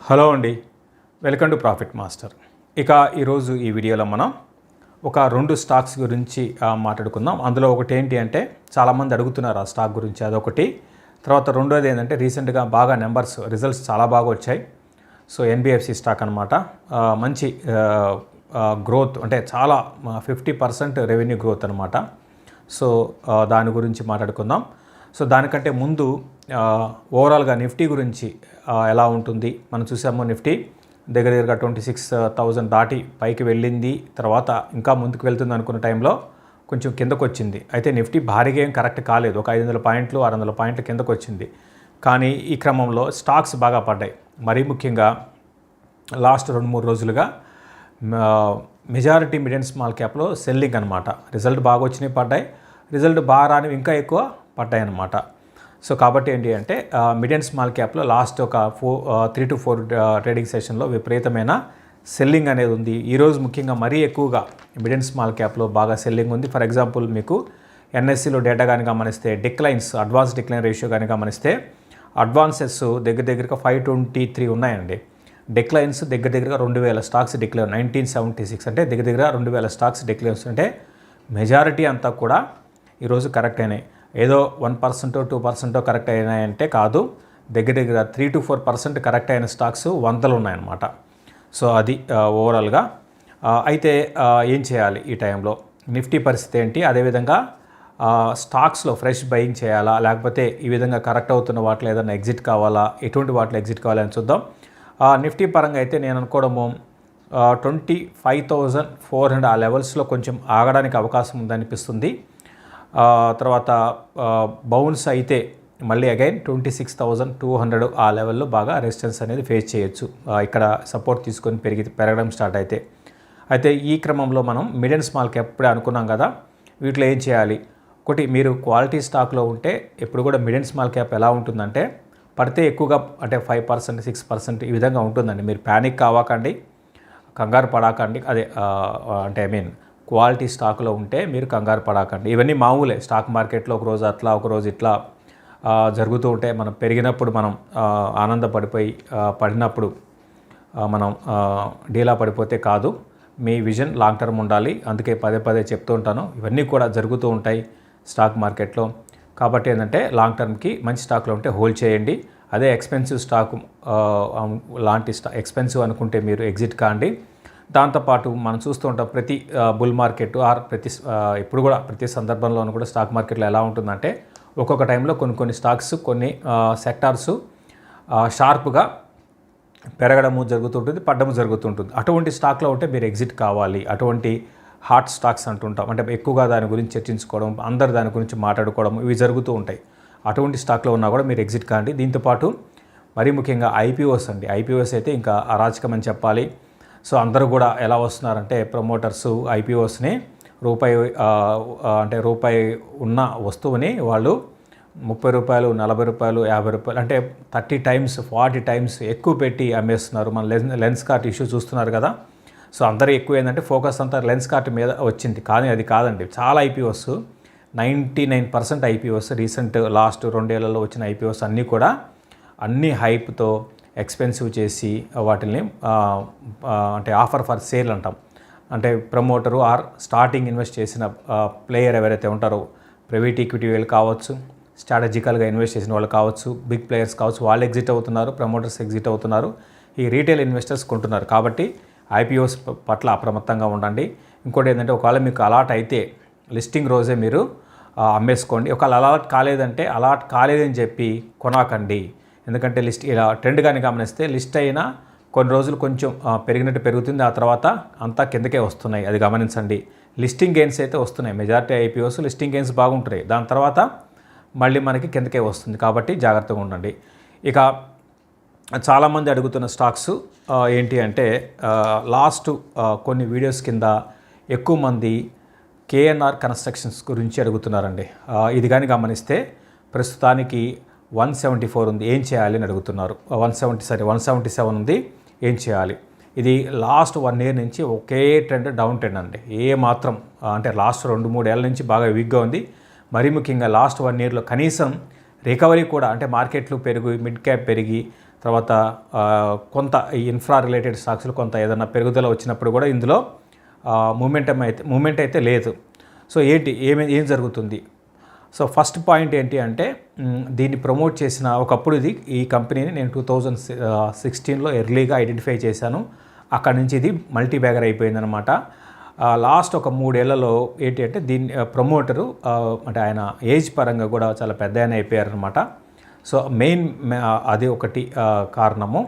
Hello అండి, welcome to profit master. ఇక ఈరోజు ఈ వీడియోలో మనం ఒక రెండు స్టాక్స్ గురించి మాట్లాడుకుందాం. అందులో ఒకటి ఏంటి అంటే చాలామంది అడుగుతున్నారు ఆ స్టాక్ గురించి, అదొకటి. తర్వాత రెండోది ఏంటంటే రీసెంట్గా బాగా రిజల్ట్స్ చాలా బాగా వచ్చాయి. సో ఎన్బిఎఫ్సి స్టాక్ అనమాట. మంచి గ్రోత్, అంటే చాలా 50% రెవెన్యూ గ్రోత్ అనమాట. సో దాని గురించి మాట్లాడుకుందాం. సో దానికంటే ముందు ఓవరాల్గా నిఫ్టీ గురించి ఎలా ఉంటుంది. మనం చూసాము నిఫ్టీ దగ్గరగా 26,000 దాటి పైకి వెళ్ళింది. తర్వాత ఇంకా ముందుకు వెళ్తుంది అనుకున్న టైంలో కొంచెం కిందకు వచ్చింది. అయితే నిఫ్టీ భారీగా ఏం కరెక్ట్ కాలేదు, ఒక 500 పాయింట్లు 600 పాయింట్లు కిందకు వచ్చింది. కానీ ఈ క్రమంలో స్టాక్స్ బాగా పడ్డాయి. మరీ ముఖ్యంగా లాస్ట్ 2-3 రోజులుగా మెజారిటీ మిడ్ అండ్ స్మాల్ క్యాప్లో సెల్లింగ్ అనమాట. రిజల్ట్ బాగా వచ్చినాయి, పడ్డాయి. రిజల్ట్ బాగా రానివి ఇంకా ఎక్కువ పడ్డాయి అన్నమాట. సో కాబట్టి ఏంటి అంటే మిడ్ అండ్ స్మాల్ క్యాప్లో లాస్ట్ ఒక 3 to 4 ట్రేడింగ్ సెషన్లో విపరీతమైన సెల్లింగ్ అనేది ఉంది. ఈరోజు ముఖ్యంగా మరీ ఎక్కువగా మిడ్ అండ్ స్మాల్ క్యాప్లో బాగా సెల్లింగ్ ఉంది. ఫర్ ఎగ్జాంపుల్ మీకు ఎన్ఎస్సిలో డేటా కానీ గమనిస్తే అడ్వాన్స్ డిక్లైన్ రేషియో కానీ గమనిస్తే అడ్వాన్సెస్ దగ్గరగా 523 ఉన్నాయండి. డిక్లైన్స్ దగ్గరగా 2,000 స్టాక్స్ డిక్లేర్, 1976 అంటే దగ్గర 2,000 స్టాక్స్ డిక్లేర్స్. అంటే మెజారిటీ అంతా కూడా ఈరోజు కరెక్ట్ అయినాయి. ఏదో 1% 2% కరెక్ట్ అయినాయంటే కాదు, దగ్గర 3 to 4% కరెక్ట్ అయిన స్టాక్స్ వందలు ఉన్నాయన్నమాట. సో అది ఓవరాల్గా. అయితే ఏం చేయాలి ఈ టైంలో, నిఫ్టీ పరిస్థితి ఏంటి, అదేవిధంగా స్టాక్స్లో ఫ్రెష్ బయింగ్ చేయాలా, లేకపోతే ఈ విధంగా కరెక్ట్ అవుతున్న వాటిలో ఏదైనా ఎగ్జిట్ కావాలా, ఎటువంటి వాటిలో ఎగ్జిట్ కావాలని చూద్దాం. నిఫ్టీ పరంగా అయితే నేను అనుకోవడము 25,400 ఆ లెవెల్స్లో కొంచెం ఆగడానికి అవకాశం ఉందనిపిస్తుంది. తర్వాత బౌన్స్ అయితే మళ్ళీ అగైన్ 26,200 ఆ లెవెల్లో బాగా రెసిస్టెన్స్ అనేది ఫేస్ చేయొచ్చు. ఇక్కడ సపోర్ట్ తీసుకొని పెరగడం స్టార్ట్ అయితే ఈ క్రమంలో మనం మిడ్ అండ్ స్మాల్ క్యాప్ ఇప్పుడే అనుకున్నాం కదా, వీటిలో ఏం చేయాలి. ఒకటి, మీరు క్వాలిటీ స్టాక్లో ఉంటే ఎప్పుడు కూడా మిడ్ అండ్ స్మాల్ క్యాప్ ఎలా ఉంటుందంటే పడితే ఎక్కువగా అంటే 5% 6% ఈ విధంగా ఉంటుందండి. మీరు ప్యానిక్ కావకండి, కంగారు పడాకండి. అంటే క్వాలిటీ స్టాక్లో ఉంటే మీరు కంగారు పడాకండి. ఇవన్నీ మామూలే స్టాక్ మార్కెట్లో, ఒకరోజు అట్లా ఒకరోజు ఇట్లా జరుగుతూ ఉంటే మనం పెరిగినప్పుడు మనం ఆనందపడిపోయి పడినప్పుడు మనం డీలా పడిపోతే కాదు. మీ విజన్ లాంగ్ టర్మ్ ఉండాలి. అందుకే పదే చెప్తూ ఉంటాను, ఇవన్నీ కూడా జరుగుతూ ఉంటాయి స్టాక్ మార్కెట్లో. కాబట్టి ఏంటంటే లాంగ్ టర్మ్కి మంచి స్టాక్లో ఉంటే హోల్డ్ చేయండి. అదే ఎక్స్పెన్సివ్ స్టాక్ లాంటి ఎక్స్పెన్సివ్ అనుకుంటే మీరు ఎగ్జిట్ కాండి. దాంతోపాటు మనం చూస్తూ ఉంటాం ప్రతి బుల్ మార్కెట్ ఇప్పుడు కూడా ప్రతి సందర్భంలోనూ కూడా స్టాక్ మార్కెట్లో ఎలా ఉంటుందంటే ఒక్కొక్క టైంలో కొన్ని స్టాక్స్, కొన్ని సెక్టార్స్ షార్ప్గా పెరగడము జరుగుతుంటుంది, పడ్డము జరుగుతుంటుంది. అటువంటి స్టాక్లో ఉంటే మీరు ఎగ్జిట్ కావాలి. అటువంటి హాట్ స్టాక్స్ అంటుంటాం, అంటే ఎక్కువగా దాని గురించి చర్చించుకోవడం, అందరు దాని గురించి మాట్లాడుకోవడం, ఇవి జరుగుతూ ఉంటాయి. అటువంటి స్టాక్లో ఉన్నా కూడా మీరు ఎగ్జిట్ కాండి. దీంతోపాటు మరీ ముఖ్యంగా ఐపీఓస్ అండి. ఐపీఓస్ అయితే ఇంకా అరాచకం అని చెప్పాలి. సో అందరూ కూడా ఎలా వస్తున్నారంటే ప్రమోటర్స్ ఐపీఓస్ని రూపాయి ఉన్న వస్తువుని వాళ్ళు 30 రూపాయలు, 40 రూపాయలు, 50 రూపాయలు, అంటే 30 times 40 times ఎక్కువ పెట్టి అమ్మేస్తున్నారు. మన లెన్స్ కార్ట్ ఇష్యూ చూస్తున్నారు కదా. సో అందరూ ఎక్కువ ఏంటంటే ఫోకస్ అంతా లెన్స్ కార్ట్ మీద వచ్చింది, కానీ అది కాదండి. చాలా ఐపీఓస్, 99% ఐపీఓస్ రీసెంట్ లాస్ట్ 2 ఏళ్లలో వచ్చిన ఐపీఓస్ అన్నీ కూడా అన్ని హైప్తో ఎక్స్పెన్సివ్ చేసి వాటిని అంటే ఆఫర్ ఫర్ సేల్ అంటాం. అంటే ప్రమోటరు ఆర్ స్టార్టింగ్ ఇన్వెస్ట్ చేసిన ప్లేయర్ ఎవరైతే ఉంటారో, ప్రైవేట్ ఈక్విటీ వాళ్ళు కావచ్చు, స్ట్రాటజికల్గా ఇన్వెస్ట్ చేసిన వాళ్ళు కావచ్చు, బిగ్ ప్లేయర్స్ కావచ్చు, వాళ్ళు ఎగ్జిట్ అవుతున్నారు, ప్రమోటర్స్ ఎగ్జిట్ అవుతున్నారు, ఈ రీటైల్ ఇన్వెస్టర్స్ కొంటున్నారు. కాబట్టి ఐపీఓస్ పట్ల అప్రమత్తంగా ఉండండి. ఇంకోటి ఏంటంటే ఒకవేళ మీకు అలాట్ అయితే లిస్టింగ్ రోజే మీరు అమ్మేసుకోండి. ఒకవేళ అలాట్ కాలేదని చెప్పి కొనాకండి. ఎందుకంటే లిస్ట్ ఇలా ట్రెండ్ కానీ గమనిస్తే లిస్ట్ అయినా కొన్ని రోజులు కొంచెం పెరిగినట్టు పెరుగుతుంది, ఆ తర్వాత అంతా కిందకే వస్తున్నాయి. అది గమనించండి. లిస్టింగ్ గెయిన్స్ అయితే వస్తున్నాయి, మెజారిటీ ఐపీఓస్ లిస్టింగ్ గెయిన్స్ బాగుంటాయి, దాని తర్వాత మళ్ళీ మనకి కిందకే వస్తుంది. కాబట్టి జాగ్రత్తగా ఉండండి. ఇక చాలామంది అడుగుతున్న స్టాక్స్ ఏంటి అంటే లాస్ట్ కొన్ని వీడియోస్ కింద ఎక్కువ మంది కేఎన్ఆర్ కన్స్ట్రక్షన్స్ గురించి అడుగుతున్నారండి. ఇది కానీ గమనిస్తే ప్రస్తుతానికి 174 ఉంది, ఏం చేయాలి అని అడుగుతున్నారు. 177 ఉంది, ఏం చేయాలి. ఇది లాస్ట్ 1 year నుంచి ఒకే ట్రెండ్, డౌన్ ట్రెండ్ అండి. మాత్రం అంటే లాస్ట్ 2-3 ఏళ్ళ నుంచి బాగా వీక్గా ఉంది. మరీ ముఖ్యంగా లాస్ట్ 1 yearలో కనీసం రికవరీ కూడా, అంటే మార్కెట్లు పెరిగి మిడ్ క్యాప్ పెరిగి తర్వాత కొంత ఈ ఇన్ఫ్రా రిలేటెడ్ స్టాక్స్లో కొంత ఏదైనా పెరుగుదల వచ్చినప్పుడు కూడా ఇందులో మూమెంట్ అయితే లేదు. సో ఏం జరుగుతుంది? సో ఫస్ట్ పాయింట్ ఏంటి అంటే దీన్ని ప్రమోట్ చేసిన ఒకప్పుడు ఈ కంపెనీని నేను 2016లో ఎర్లీగా ఐడెంటిఫై చేశాను. అక్కడ నుంచి ఇది మల్టీ బ్యాగర్ అయిపోయిందనమాట. లాస్ట్ ఒక 3 ఏళ్లలో ఏంటి అంటే దీన్ని ప్రమోటరు అంటే ఆయన ఏజ్ పరంగా కూడా చాలా పెద్ద ఆయన అయిపోయారనమాట. సో మెయిన్ అది ఒకటి కారణము.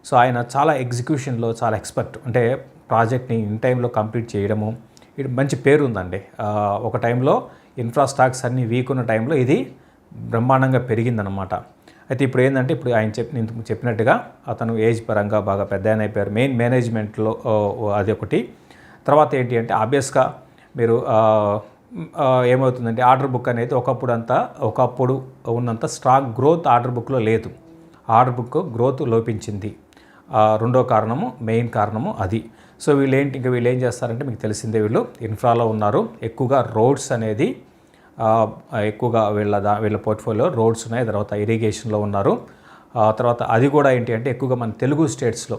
సో ఆయన చాలా ఎగ్జిక్యూషన్లో చాలా ఎక్స్పర్ట్, అంటే ప్రాజెక్ట్ని ఇన్ టైంలో కంప్లీట్ చేయడము, ఇది మంచి పేరు ఉందండి. ఒక టైంలో ఇన్ఫ్రా స్టాక్స్ అన్నీ వీక్ ఉన్న టైంలో ఇది బ్రహ్మాండంగా పెరిగిందనమాట. అయితే ఇప్పుడు ఏంటంటే ఇప్పుడు ఆయన చెప్పినట్టుగా అతను ఏజ్ పరంగా బాగా పెద్ద ఆయన అయిపోయారు. మెయిన్ మేనేజ్మెంట్లో అది ఒకటి. తర్వాత ఏంటి అంటే ఆబ్వియస్గా మీరు ఏమవుతుందంటే ఆర్డర్ బుక్ అనేది ఒకప్పుడు ఉన్నంత స్ట్రాంగ్ గ్రోత్ ఆర్డర్ బుక్లో లేదు. ఆర్డర్ బుక్ గ్రోత్ లోపించింది. రెండో కారణము, మెయిన్ కారణము అది. సో వీళ్ళు ఏం చేస్తారంటే మీకు తెలిసిందే, వీళ్ళు ఇన్ఫ్రాలో ఉన్నారు. ఎక్కువగా రోడ్స్ అనేది ఎక్కువగా వీళ్ళ పోర్ట్ఫోలియో రోడ్స్ ఉన్నాయి. తర్వాత ఇరిగేషన్లో ఉన్నారు. తర్వాత అది కూడా ఏంటి అంటే ఎక్కువగా మన తెలుగు స్టేట్స్లో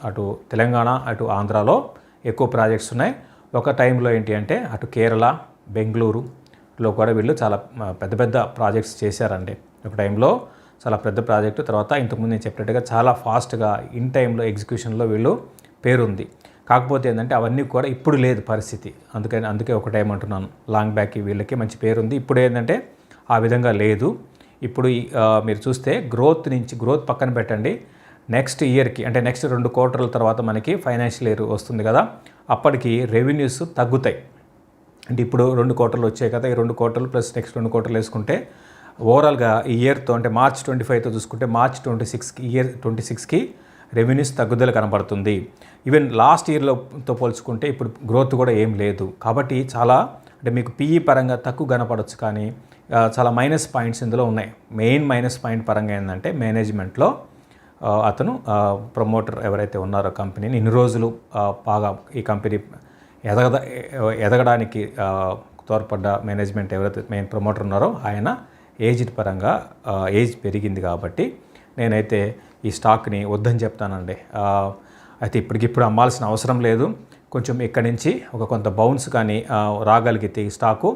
అటు తెలంగాణ అటు ఆంధ్రాలో ఎక్కువ ప్రాజెక్ట్స్ ఉన్నాయి. ఒక టైంలో ఏంటి అంటే అటు కేరళ, బెంగళూరులో కూడా వీళ్ళు చాలా పెద్ద పెద్ద ప్రాజెక్ట్స్ చేశారండి. ఒక టైంలో చాలా పెద్ద ప్రాజెక్టు. తర్వాత ఇంతకుముందు నేను చెప్పినట్టుగా చాలా ఫాస్ట్గా ఇన్ టైంలో ఎగ్జిక్యూషన్లో వీళ్ళు పేరుంది. కాకపోతే ఏంటంటే అవన్నీ కూడా ఇప్పుడు లేదు పరిస్థితి. అందుకే ఒక టైం అంటున్నాను, లాంగ్ బ్యాక్ వీళ్ళకి మంచి పేరుంది. ఇప్పుడు ఏంటంటే ఆ విధంగా లేదు. ఇప్పుడు మీరు చూస్తే గ్రోత్ పక్కన పెట్టండి, నెక్స్ట్ ఇయర్కి అంటే నెక్స్ట్ 2 క్వార్టర్ల తర్వాత మనకి ఫైనాన్షియల్ ఇయర్ వస్తుంది కదా, అప్పటికి రెవెన్యూస్ తగ్గుతాయి. అంటే ఇప్పుడు 2 క్వార్టర్లు వచ్చాయి కదా, ఈ 2 క్వార్టర్లు ప్లస్ నెక్స్ట్ 2 క్వార్టర్లు వేసుకుంటే ఓవరాల్గా ఈ ఇయర్తో అంటే మార్చ్ 25తో చూసుకుంటే మార్చ్ 26కి రెవెన్యూస్ తగ్గుదల కనబడుతుంది. ఈవెన్ లాస్ట్ ఇయర్తో పోల్చుకుంటే ఇప్పుడు గ్రోత్ కూడా ఏం లేదు. కాబట్టి చాలా అంటే మీకు పీఈ పరంగా తక్కువ కనపడవచ్చు, కానీ చాలా మైనస్ పాయింట్స్ ఇందులో ఉన్నాయి. మెయిన్ మైనస్ పాయింట్ పరంగా ఏంటంటే మేనేజ్మెంట్లో అతను ప్రమోటర్ ఎవరైతే ఉన్నారో కంపెనీని ఇన్ని రోజులు బాగా ఈ కంపెనీ ఎదగడానికి తోడ్పడ్డ మేనేజ్మెంట్ ఎవరైతే మెయిన్ ప్రమోటర్ ఉన్నారో ఆయన ఏజ్ పెరిగింది. కాబట్టి నేనైతే ఈ స్టాక్ని వద్దని చెప్తానండి. అయితే ఇప్పటికిప్పుడు అమ్మాల్సిన అవసరం లేదు. కొంచెం ఇక్కడి నుంచి కొంత బౌన్స్ కానీ రాగలిగితే ఈ స్టాకు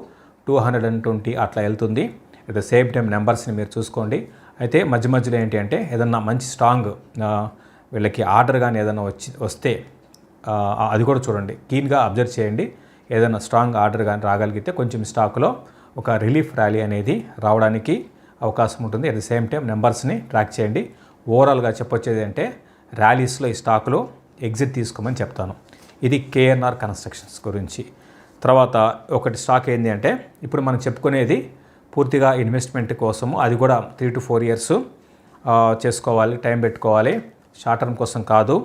220 అట్లా వెళ్తుంది. అట్ ద సేమ్ టైం నెంబర్స్ని మీరు చూసుకోండి. అయితే మధ్యలో ఏంటి అంటే ఏదన్నా మంచి స్ట్రాంగ్ వీళ్ళకి ఆర్డర్ కానీ ఏదైనా వస్తే అది కూడా చూడండి, కీన్గా అబ్జర్వ్ చేయండి. ఏదైనా స్ట్రాంగ్ ఆర్డర్ కానీ రాగలిగితే కొంచెం స్టాక్లో ఒక రిలీఫ్ ర్యాలీ అనేది రావడానికి అవకాశం ఉంటుంది. అట్ ద సేమ్ టైం నెంబర్స్ని ట్రాక్ చేయండి. ఓవరాల్గా చెప్పొచ్చేది అంటే ర్యాలీస్లో ఈ స్టాక్లో ఎగ్జిట్ తీసుకోమని చెప్తాను. ఇది కేఎన్ఆర్ కన్స్ట్రక్షన్స్ గురించి. తర్వాత ఒకటి స్టాక్ ఏంటి అంటే ఇప్పుడు మనం చెప్పుకునేది పూర్తిగా ఇన్వెస్ట్మెంట్ కోసము, అది కూడా 3 to 4 years చేసుకోవాలి, టైం పెట్టుకోవాలి, షార్ట్ టర్మ్ కోసం కాదు.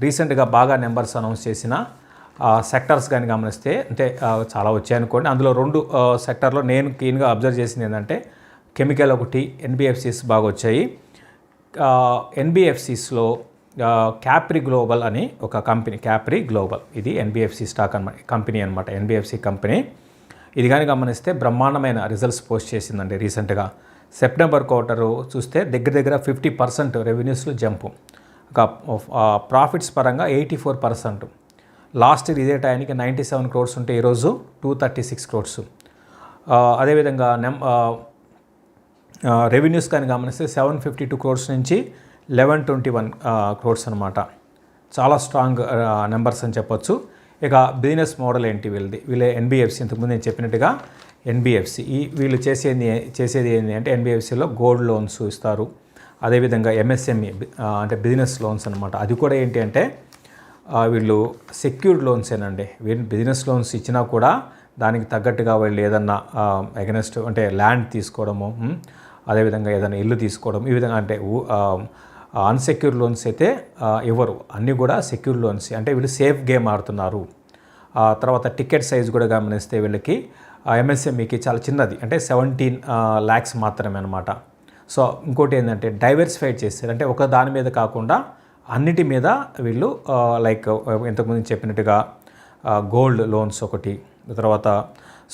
రీసెంట్గా బాగా నెంబర్స్ అనౌన్స్ చేసిన సెక్టర్స్ కానీ గమనిస్తే అంటే చాలా వచ్చాయనుకోండి. అందులో 2 సెక్టర్లో నేను క్లీన్గా అబ్జర్వ్ చేసింది ఏంటంటే కెమికల్ ఒకటి, ఎన్బిఎఫ్సిస్ బాగా వచ్చాయి. ఎన్బిఎఫ్సిస్లో క్యాప్రీ గ్లోబల్ అని ఒక కంపెనీ, క్యాప్రీ గ్లోబల్ ఇది ఎన్బిఎఫ్సి స్టాక్ కంపెనీ అనమాట. ఎన్బిఎఫ్సి కంపెనీ ఇది కానీ గమనిస్తే బ్రహ్మాండమైన రిజల్ట్స్ పోస్ట్ చేసిందండి. రీసెంట్గా సెప్టెంబర్ క్వార్టరు చూస్తే దగ్గర 50% రెవెన్యూస్లో జంపు, ప్రాఫిట్స్ పరంగా 84%. లాస్ట్ ఇయర్ ఇదే టైంకి 97 crores ఉంటే ఈరోజు 236 crores. అదేవిధంగా రెవెన్యూస్ కానీ గమనిస్తే 752 crores నుంచి 1121 crores అనమాట. చాలా స్ట్రాంగ్ నెంబర్స్ అని చెప్పొచ్చు. ఇక బిజినెస్ మోడల్ ఏంటి వీళ్ళ ఎన్బిఎఫ్సి, ఇంతకుముందు నేను చెప్పినట్టుగా ఎన్బిఎఫ్సి వీళ్ళు చేసేది ఏంటి అంటే ఎన్బిఎఫ్సిలో గోల్డ్ లోన్స్ ఇస్తారు. అదేవిధంగా ఎంఎస్ఎంఈ అంటే బిజినెస్ లోన్స్ అనమాట. అది కూడా ఏంటి అంటే వీళ్ళు సెక్యూర్డ్ లోన్సేనండి. వీళ్ళు బిజినెస్ లోన్స్ ఇచ్చినా కూడా దానికి తగ్గట్టుగా వీళ్ళు ఏదన్నా అగెనెస్ట్ అంటే ల్యాండ్ తీసుకోవడము, అదేవిధంగా ఏదైనా ఇల్లు తీసుకోవడం, ఈ విధంగా అంటే అన్సెక్యూర్ లోన్స్ అయితే ఇవ్వరు, అన్నీ కూడా సెక్యూర్ లోన్స్. అంటే వీళ్ళు సేఫ్ గేమ్ ఆడుతున్నారు. తర్వాత టికెట్ సైజ్ కూడా గమనిస్తే వీళ్ళకి ఎంఎస్ఎంఈకి చాలా చిన్నది, అంటే 17 lakhs మాత్రమే అనమాట. సో ఇంకోటి ఏంటంటే డైవర్సిఫైడ్ చేస్తారు, అంటే ఒక దాని మీద కాకుండా అన్నిటి మీద వీళ్ళు లైక్ ఇంతకుముందు చెప్పినట్టుగా గోల్డ్ లోన్స్ ఒకటి, తర్వాత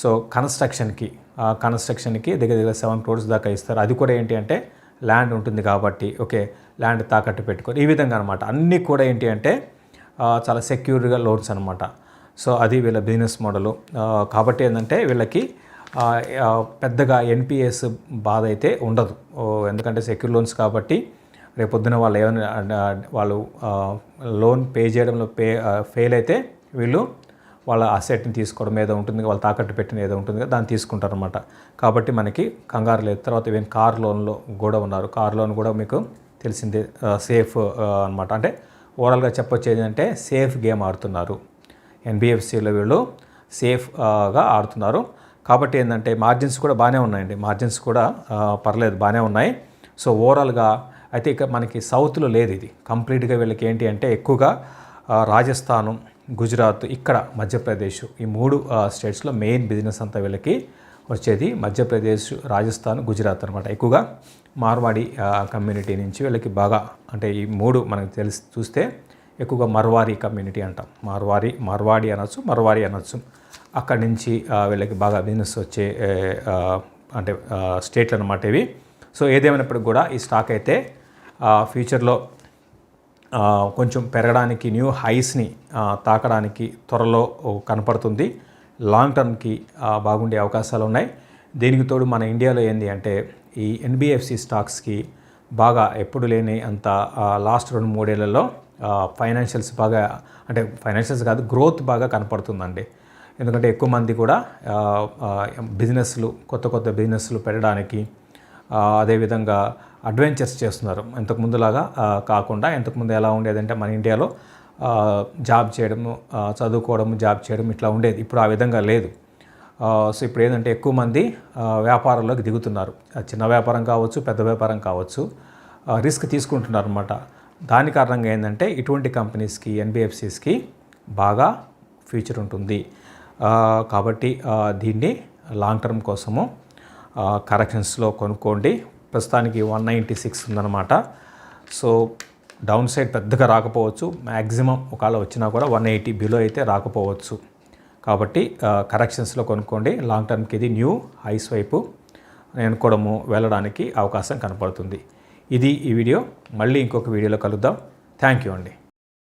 సో కన్స్ట్రక్షన్కి దగ్గర 7 crores దాకా ఇస్తారు. అది కూడా ఏంటి అంటే ల్యాండ్ ఉంటుంది కాబట్టి ఓకే ల్యాండ్ తాకట్టు పెట్టుకొని ఈ విధంగా అనమాట. అన్నీ కూడా ఏంటి అంటే చాలా సెక్యూర్గా లోన్స్ అనమాట. సో అది వీళ్ళ బిజినెస్ మోడలు. కాబట్టి ఏంటంటే వీళ్ళకి పెద్దగా ఎన్పిఎస్ బాధ అయితే ఉండదు. ఎందుకంటే సెక్యూర్ లోన్స్ కాబట్టి రేపొద్దున వాళ్ళు ఏమైనా వాళ్ళు లోన్ పే చేయడంలో ఫెయిల్ అయితే వీళ్ళు వాళ్ళ అసెట్ని తీసుకోవడం ఏదో ఉంటుంది, వాళ్ళు తాకట్టు పెట్టిన ఏదో ఉంటుంది కదా దాన్ని తీసుకుంటారు అనమాట. కాబట్టి మనకి కంగారు లేదు. తర్వాత ఈవెన్ కార్ లోన్లో కూడా ఉన్నారు. కార్ లోన్ కూడా మీకు తెలిసిందే సేఫ్ అనమాట. అంటే ఓవరాల్గా చెప్పొచ్చు ఏంటంటే సేఫ్ గేమ్ ఆడుతున్నారు. ఎన్బిఎఫ్సిలో వీళ్ళు సేఫ్గా ఆడుతున్నారు. కాబట్టి ఏంటంటే మార్జిన్స్ కూడా బాగానే ఉన్నాయండి. మార్జిన్స్ కూడా పర్లేదు బాగానే ఉన్నాయి. సో ఓవరాల్గా అయితే ఇక మనకి సౌత్లో లేదు ఇది కంప్లీట్గా. వీళ్ళకి ఏంటి అంటే ఎక్కువగా రాజస్థాను, గుజరాత్, ఇక్కడ మధ్యప్రదేశ్ ఈ 3 స్టేట్స్లో మెయిన్ బిజినెస్ అంతా వీళ్ళకి వచ్చేది మధ్యప్రదేశ్, రాజస్థాన్, గుజరాత్ అనమాట. ఎక్కువగా మార్వాడి కమ్యూనిటీ నుంచి వీళ్ళకి బాగా అంటే ఈ 3 మనకు చూస్తే ఎక్కువగా మర్వారీ కమ్యూనిటీ అంటాం. మార్వాడి అనొచ్చు, మర్వారీ అనొచ్చు. అక్కడి నుంచి వీళ్ళకి బాగా బిజినెస్ వచ్చే అంటే స్టేట్లు అనమాట ఇవి. సో ఏదేమైనప్పటికి కూడా ఈ స్టాక్ అయితే ఫ్యూచర్లో కొంచెం పెరగడానికి, న్యూ హైస్ని తాకడానికి త్వరలో కనపడుతుంది. లాంగ్ టర్మ్కి బాగుండే అవకాశాలు ఉన్నాయి. దీనికి తోడు మన ఇండియాలో ఏంది అంటే ఈ ఎన్బిఎఫ్సి స్టాక్స్కి బాగా ఎప్పుడు లేని అంత లాస్ట్ 2-3 ఏళ్లలో ఫైనాన్షియల్స్ బాగా అంటే ఫైనాన్షియల్స్ కాదు గ్రోత్ బాగా కనపడుతుందండి. ఎందుకంటే ఎక్కువ మంది కూడా కొత్త బిజినెస్లు పెట్టడానికి అదేవిధంగా అడ్వెంచర్స్ చేస్తున్నారు. ఇంతకుముందులాగా కాకుండా ఇంతకుముందు ఎలా ఉండేదంటే మన ఇండియాలో జాబ్ చేయడము, చదువుకోవడము, జాబ్ చేయడం ఇట్లా ఉండేది. ఇప్పుడు ఆ విధంగా లేదు. సో ఇప్పుడు ఏంటంటే ఎక్కువ మంది వ్యాపారంలోకి దిగుతున్నారు. చిన్న వ్యాపారం కావచ్చు, పెద్ద వ్యాపారం కావచ్చు, రిస్క్ తీసుకుంటున్నారు అనమాట. దాని కారణంగా ఏంటంటే ఇటువంటి కంపెనీస్కి, ఎన్బిఎఫ్సిస్కి బాగా ఫ్యూచర్ ఉంటుంది. కాబట్టి దీన్ని లాంగ్ టర్మ్ కోసము కరెక్షన్స్లో కొనుక్కోండి. ప్రస్తుతానికి 196 ఉందన్నమాట. సో డౌన్ సైడ్ పెద్దగా రాకపోవచ్చు. మ్యాక్సిమం ఒకవేళ వచ్చినా కూడా 180 బిలో అయితే రాకపోవచ్చు. కాబట్టి కరెక్షన్స్లో కొనుక్కోండి. లాంగ్ టర్మ్కి ఇది న్యూ హైస్ వైపు ఎన్నుకోవడము వెళ్ళడానికి అవకాశం కనపడుతుంది. ఇది ఈ వీడియో. మళ్ళీ ఇంకొక వీడియోలో కలుద్దాం. థ్యాంక్ యూ అండి.